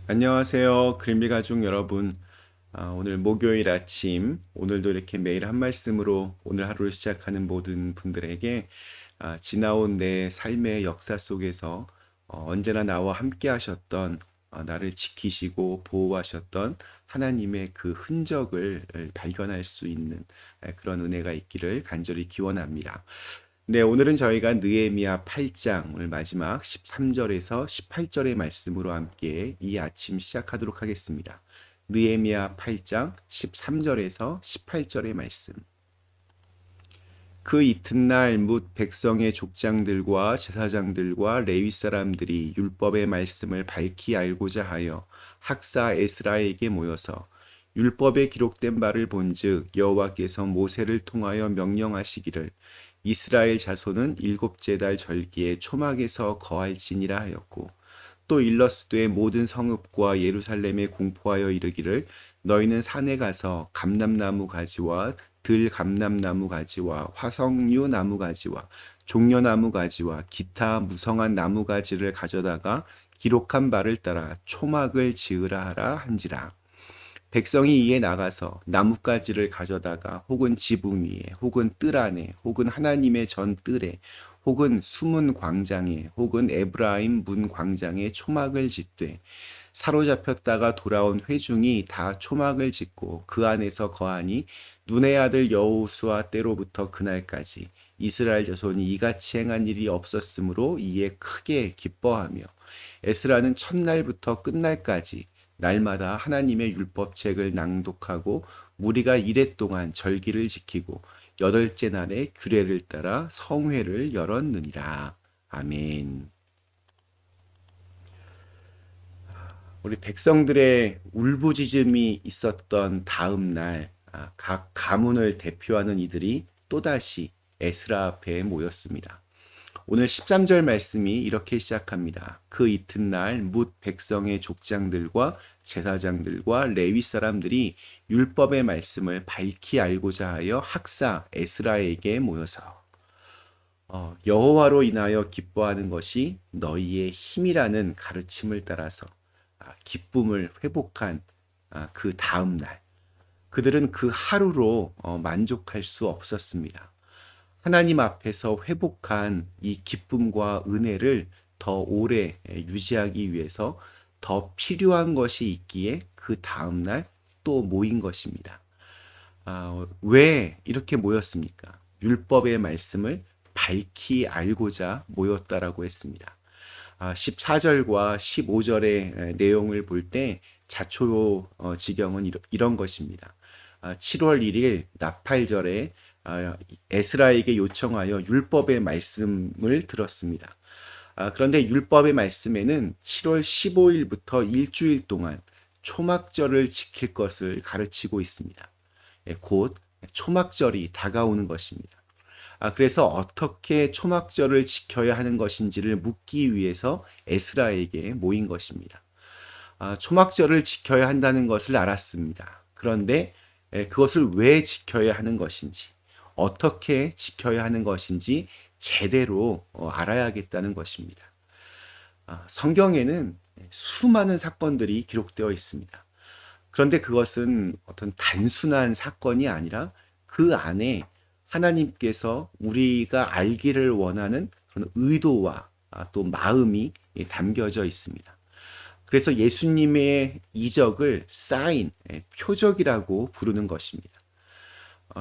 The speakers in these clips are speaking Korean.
안녕하세요. 그림비 가족 여러분. 오늘 목요일 아침, 오늘도 이렇게 매일 한 말씀으로 오늘 하루를 시작하는 모든 분들에게 지나온 내 삶의 역사 속에서 언제나 나와 함께 하셨던, 나를 지키시고 보호하셨던 하나님의 그 흔적을 발견할 수 있는 그런 은혜가 있기를 간절히 기원합니다. 네, 오늘은 저희가 느헤미야 8장 오늘 마지막 13절에서 18절의 말씀으로 함께 이 아침 시작하도록 하겠습니다. 느헤미야 8장 13절에서 18절의 말씀. 그 이튿날 뭇 백성의 족장들과 제사장들과 레위 사람들이 율법의 말씀을 밝히 알고자 하여 학사 에스라에게 모여서 율법에 기록된 바를 본즉 여호와께서 모세를 통하여 명령하시기를 이스라엘 자손은 일곱째 달 절기에 초막에서 거할지니라 하였고 또 일러스되 모든 성읍과 예루살렘에 공포하여 이르기를 너희는 산에 가서 감람나무 가지와 들 감람나무 가지와 화석류 나무 가지와 종려나무 가지와 기타 무성한 나무 가지를 가져다가 기록한 바를 따라 초막을 지으라 하라 한지라. 백성이 이에 나가서 나뭇가지를 가져다가 혹은 지붕 위에 혹은 뜰 안에 혹은 하나님의 전 뜰에 혹은 수문 광장에 혹은 에브라임 문 광장에 초막을 짓되 사로잡혔다가 돌아온 회중이 다 초막을 짓고 그 안에서 거하니 눈의 아들 여호수아 때로부터 그날까지 이스라엘 자손이 이같이 행한 일이 없었으므로 이에 크게 기뻐하며 에스라는 첫날부터 끝날까지 날마다 하나님의 율법책을 낭독하고 무리가 이레 동안 절기를 지키고 여덟째 날에 규례를 따라 성회를 열었느니라. 아멘. 우리 백성들의 울부짖음이 있었던 다음 날, 각 가문을 대표하는 이들이 또다시 에스라 앞에 모였습니다. 오늘 13절 말씀이 이렇게 시작합니다. 그 이튿날 뭇 백성의 족장들과 제사장들과 레위 사람들이 율법의 말씀을 밝히 알고자 하여 학사 에스라에게 모여서 여호와로 인하여 기뻐하는 것이 너희의 힘이라는 가르침을 따라서 기쁨을 회복한 그 다음 날 그들은 그 하루로 만족할 수 없었습니다. 하나님 앞에서 회복한 이 기쁨과 은혜를 더 오래 유지하기 위해서 더 필요한 것이 있기에 그 다음날 또 모인 것입니다. 왜 이렇게 모였습니까? 율법의 말씀을 밝히 알고자 모였다라고 했습니다. 14절과 15절의 내용을 볼 때 자초 지경은 이런 것입니다. 7월 1일 나팔절에 에스라에게 요청하여 율법의 말씀을 들었습니다. 그런데 율법의 말씀에는 7월 15일부터 일주일 동안 초막절을 지킬 것을 가르치고 있습니다. 곧 초막절이 다가오는 것입니다. 그래서 어떻게 초막절을 지켜야 하는 것인지를 묻기 위해서 에스라에게 모인 것입니다. 초막절을 지켜야 한다는 것을 알았습니다. 그런데 그것을 왜 지켜야 하는 것인지, 어떻게 지켜야 하는 것인지 제대로 알아야겠다는 것입니다. 성경에는 수많은 사건들이 기록되어 있습니다. 그런데 그것은 어떤 단순한 사건이 아니라 그 안에 하나님께서 우리가 알기를 원하는 그런 의도와 또 마음이 담겨져 있습니다. 그래서 예수님의 이적을 사인, 표적이라고 부르는 것입니다.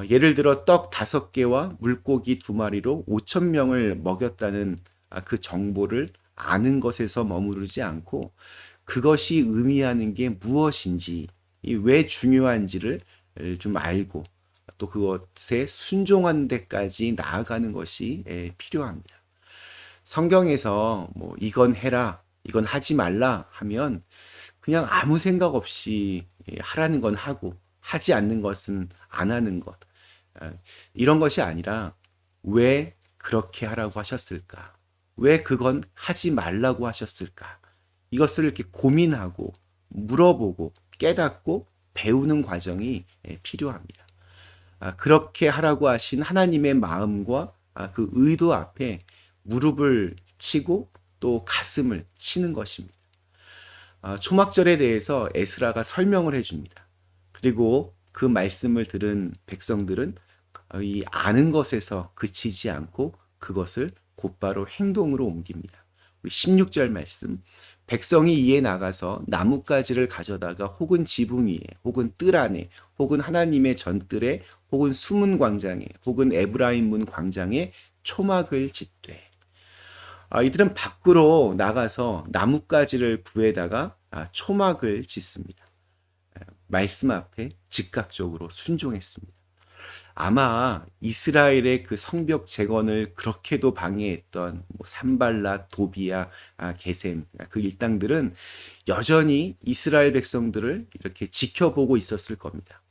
예를 들어 떡 5개와 물고기 2마리로 5천 명을 먹였다는 그 정보를 아는 것에서 머무르지 않고 그것이 의미하는 게 무엇인지, 왜 중요한지를 좀 알고 또 그것에 순종하는 데까지 나아가는 것이 필요합니다. 성경에서 뭐 이건 해라, 이건 하지 말라 하면 그냥 아무 생각 없이 하라는 건 하고 하지 않는 것은 안 하는 것. 이런 것이 아니라 왜 그렇게 하라고 하셨을까? 왜 그건 하지 말라고 하셨을까? 이것을 이렇게 고민하고 물어보고 깨닫고 배우는 과정이 필요합니다. 그렇게 하라고 하신 하나님의 마음과 그 의도 앞에 무릎을 치고 또 가슴을 치는 것입니다. 초막절에 대해서 에스라가 설명을 해줍니다. 그리고 그 말씀을 들은 백성들은 이 아는 것에서 그치지 않고 그것을 곧바로 행동으로 옮깁니다. 우리 16절 말씀. 백성이 이에 나가서 나뭇가지를 가져다가 혹은 지붕 위에 혹은 뜰 안에 혹은 하나님의 전뜰에 혹은 수문 광장에 혹은 에브라임 문 광장에 초막을 짓되. 이들은 밖으로 나가서 나뭇가지를 구해다가 초막을 짓습니다. 말씀 앞에 즉각적으로 순종했습니다. 아마 이스라엘의 그 성벽 재건을 그렇게도 방해했던 산발랏, 도비야, 게셈 그 일당들은 여전히 이스라엘 백성들을 이렇게 지켜보고 있었을 겁니다.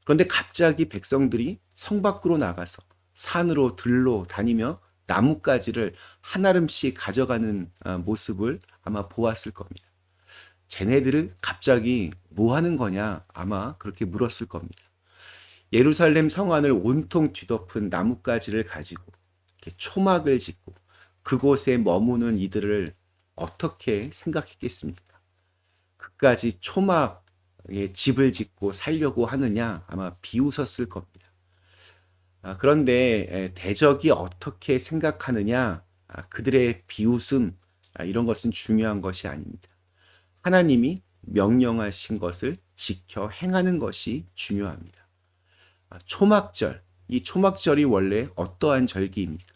그런데 갑자기 백성들이 성 밖으로 나가서 산으로 들로 다니며 나뭇가지를 한아름씩 가져가는 모습을 아마 보았을 겁니다. 쟤네들은 갑자기 뭐 하는 거냐 아마 그렇게 물었을 겁니다. 예루살렘 성안을 온통 뒤덮은 나뭇가지를 가지고 이렇게 초막을 짓고 그곳에 머무는 이들을 어떻게 생각했겠습니까? 그까지 초막에 집을 짓고 살려고 하느냐 아마 비웃었을 겁니다. 그런데 대적이 어떻게 생각하느냐 그들의 비웃음 이런 것은 중요한 것이 아닙니다. 하나님이 명령하신 것을 지켜 행하는 것이 중요합니다. 초막절, 이 초막절이 원래 어떠한 절기입니까?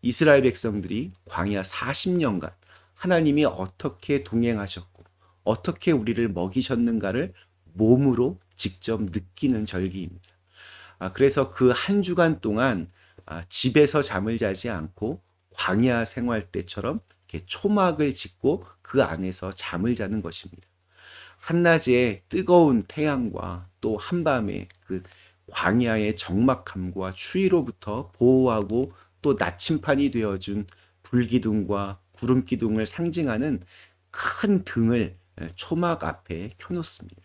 이스라엘 백성들이 광야 40년간 하나님이 어떻게 동행하셨고 어떻게 우리를 먹이셨는가를 몸으로 직접 느끼는 절기입니다. 그래서 그 한 주간 동안 집에서 잠을 자지 않고 광야 생활 때처럼 이렇게 초막을 짓고 그 안에서 잠을 자는 것입니다. 한낮에 뜨거운 태양과 또 한밤에 그 광야의 적막함과 추위로부터 보호하고 또 나침판이 되어준 불기둥과 구름기둥을 상징하는 큰 등을 초막 앞에 켜놓습니다.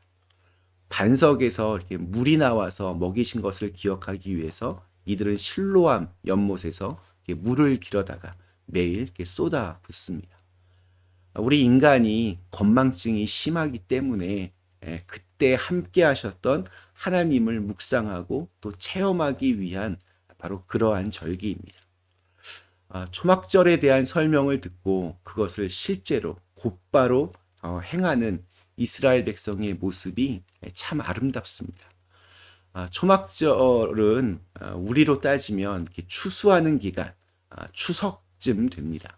반석에서 이렇게 물이 나와서 먹이신 것을 기억하기 위해서 이들은 실로암 연못에서 물을 길어다가 매일 이렇게 쏟아 붓습니다. 우리 인간이 건망증이 심하기 때문에 그때 함께 하셨던 하나님을 묵상하고 또 체험하기 위한 바로 그러한 절기입니다. 초막절에 대한 설명을 듣고 그것을 실제로 곧바로 행하는 이스라엘 백성의 모습이 참 아름답습니다. 초막절은 우리로 따지면 추수하는 기간, 추석쯤 됩니다.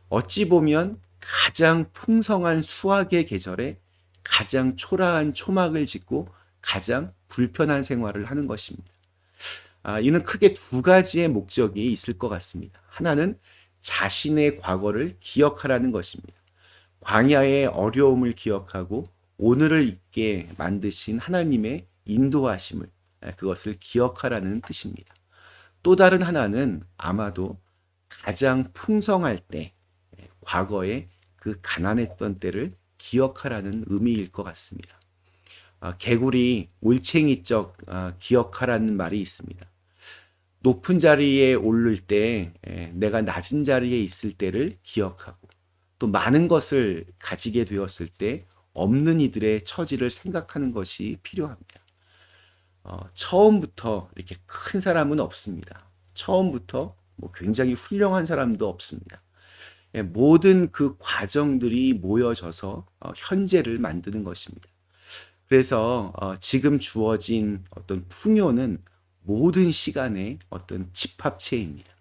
어찌 보면 가장 풍성한 수확의 계절에 가장 초라한 초막을 짓고 가장 불편한 생활을 하는 것입니다. 이는 크게 두 가지의 목적이 있을 것 같습니다. 하나는 자신의 과거를 기억하라는 것입니다. 광야의 어려움을 기억하고 오늘을 있게 만드신 하나님의 인도하심을 그것을 기억하라는 뜻입니다. 또 다른 하나는 아마도 가장 풍성할 때 과거에 그 가난했던 때를 기억하라는 의미일 것 같습니다. 개구리 올챙이적 기억하라는 말이 있습니다. 높은 자리에 오를 때 내가 낮은 자리에 있을 때를 기억하고 또 많은 것을 가지게 되었을 때 없는 이들의 처지를 생각하는 것이 필요합니다. 처음부터 이렇게 큰 사람은 없습니다. 처음부터 굉장히 훌륭한 사람도 없습니다. 모든 그 과정들이 모여져서 현재를 만드는 것입니다. 그래서 지금 주어진 어떤 풍요는 모든 시간의 어떤 집합체입니다.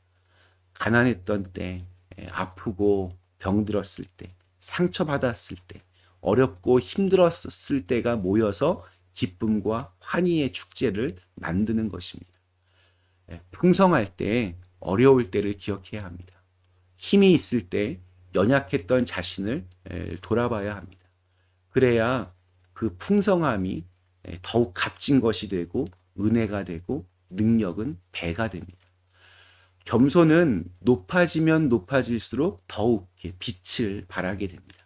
가난했던 때, 아프고 병들었을 때, 상처받았을 때, 어렵고 힘들었을 때가 모여서 기쁨과 환희의 축제를 만드는 것입니다. 풍성할 때, 어려울 때를 기억해야 합니다. 힘이 있을 때 연약했던 자신을 돌아봐야 합니다. 그래야 그 풍성함이 더욱 값진 것이 되고 은혜가 되고 능력은 배가 됩니다. 겸손은 높아지면 높아질수록 더욱 빛을 발하게 됩니다.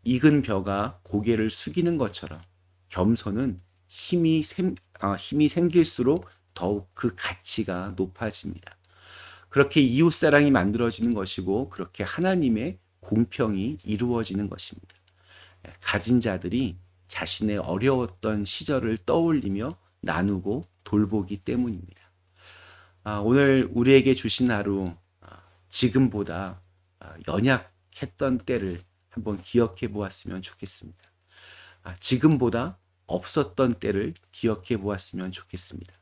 익은 벼가 고개를 숙이는 것처럼 겸손은 힘이 생길수록 더욱 그 가치가 높아집니다. 그렇게 이웃사랑이 만들어지는 것이고 그렇게 하나님의 공평이 이루어지는 것입니다. 가진 자들이 자신의 어려웠던 시절을 떠올리며 나누고 돌보기 때문입니다. 오늘 우리에게 주신 하루, 지금보다 연약했던 때를 한번 기억해 보았으면 좋겠습니다. 지금보다 없었던 때를 기억해 보았으면 좋겠습니다.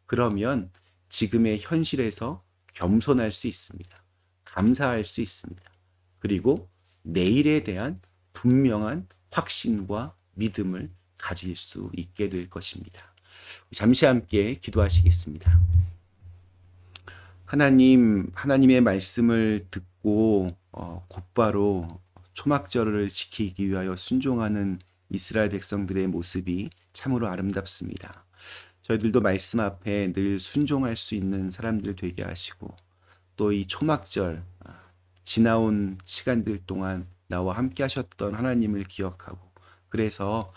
그러면 지금의 현실에서 겸손할 수 있습니다. 감사할 수 있습니다. 그리고 내일에 대한 분명한 확신과 믿음을 가질 수 있게 될 것입니다. 잠시 함께 기도하시겠습니다. 하나님의 말씀을 듣고 곧바로 초막절을 지키기 위하여 순종하는 이스라엘 백성들의 모습이 참으로 아름답습니다. 저희들도 말씀 앞에 늘 순종할 수 있는 사람들 되게 하시고, 또 이 초막절 지나온 시간들 동안 나와 함께 하셨던 하나님을 기억하고, 그래서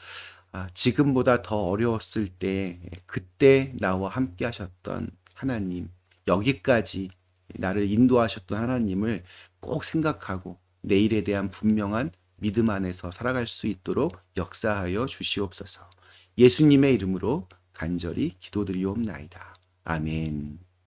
지금보다 더 어려웠을 때 그때 나와 함께 하셨던 하나님, 여기까지 나를 인도하셨던 하나님을 꼭 생각하고 내일에 대한 분명한 믿음 안에서 살아갈 수 있도록 역사하여 주시옵소서. 예수님의 이름으로 간절히 기도드리옵나이다. 아멘.